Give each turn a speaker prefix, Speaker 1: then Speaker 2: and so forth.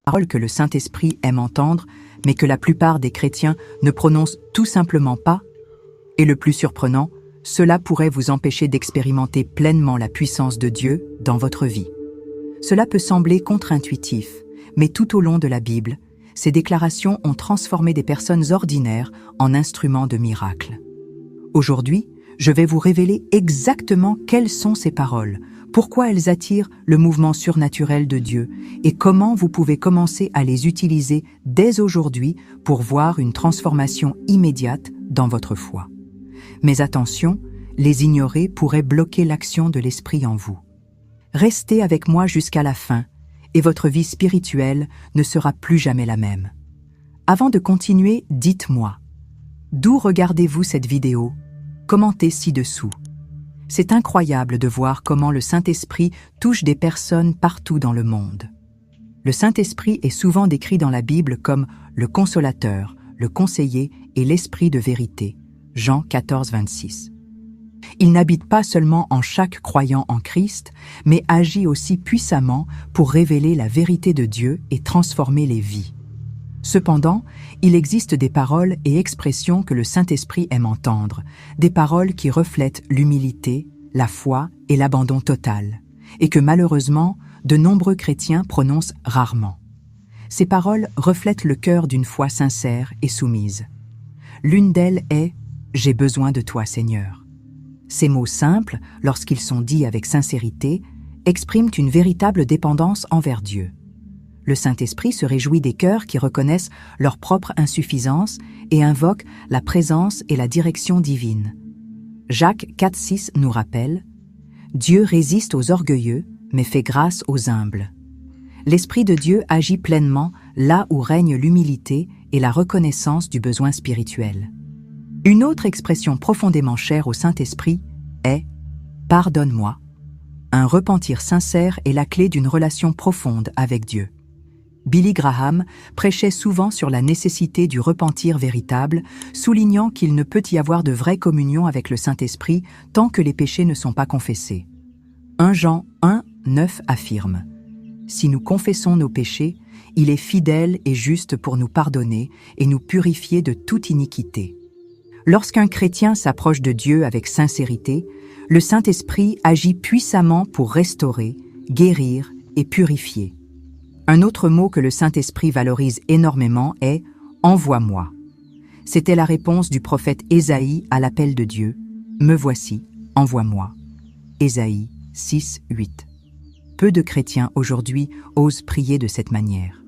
Speaker 1: parole que le Saint-Esprit aime entendre, mais que la plupart des chrétiens ne prononcent tout simplement pas. Et le plus surprenant, cela pourrait vous empêcher d'expérimenter pleinement la puissance de Dieu dans votre vie. Cela peut sembler contre-intuitif, mais tout au long de la Bible, ces déclarations ont transformé des personnes ordinaires en instruments de miracles. Aujourd'hui, je vais vous révéler exactement quelles sont ces paroles, pourquoi elles attirent le mouvement surnaturel de Dieu et comment vous pouvez commencer à les utiliser dès aujourd'hui pour voir une transformation immédiate dans votre foi. Mais attention, les ignorer pourrait bloquer l'action de l'Esprit en vous. Restez avec moi jusqu'à la fin et votre vie spirituelle ne sera plus jamais la même. Avant de continuer, dites-moi, d'où regardez-vous cette vidéo? Commentez ci-dessous. C'est incroyable de voir comment le Saint-Esprit touche des personnes partout dans le monde. Le Saint-Esprit est souvent décrit dans la Bible comme le consolateur, le conseiller et l'esprit de vérité. Jean 14, 26. Il n'habite pas seulement en chaque croyant en Christ, mais agit aussi puissamment pour révéler la vérité de Dieu et transformer les vies. Cependant, il existe des paroles et expressions que le Saint-Esprit aime entendre, des paroles qui reflètent l'humilité, la foi et l'abandon total, et que malheureusement, de nombreux chrétiens prononcent rarement. Ces paroles reflètent le cœur d'une foi sincère et soumise. L'une d'elles est « J'ai besoin de toi, Seigneur ». Ces mots simples, lorsqu'ils sont dits avec sincérité, expriment une véritable dépendance envers Dieu. Le Saint-Esprit se réjouit des cœurs qui reconnaissent leur propre insuffisance et invoquent la présence et la direction divine. Jacques 4,6 nous rappelle « Dieu résiste aux orgueilleux, mais fait grâce aux humbles ». L'Esprit de Dieu agit pleinement là où règne l'humilité et la reconnaissance du besoin spirituel. Une autre expression profondément chère au Saint-Esprit est « Pardonne-moi ». Un repentir sincère est la clé d'une relation profonde avec Dieu. Billy Graham prêchait souvent sur la nécessité du repentir véritable, soulignant qu'il ne peut y avoir de vraie communion avec le Saint-Esprit tant que les péchés ne sont pas confessés. 1 Jean 1, 9 affirme « Si nous confessons nos péchés, il est fidèle et juste pour nous pardonner et nous purifier de toute iniquité. » Lorsqu'un chrétien s'approche de Dieu avec sincérité, le Saint-Esprit agit puissamment pour restaurer, guérir et purifier. Un autre mot que le Saint-Esprit valorise énormément est « Envoie-moi ». C'était la réponse du prophète Ésaïe à l'appel de Dieu « Me voici, envoie-moi ». Ésaïe 6, 8. Peu de chrétiens aujourd'hui osent prier de cette manière.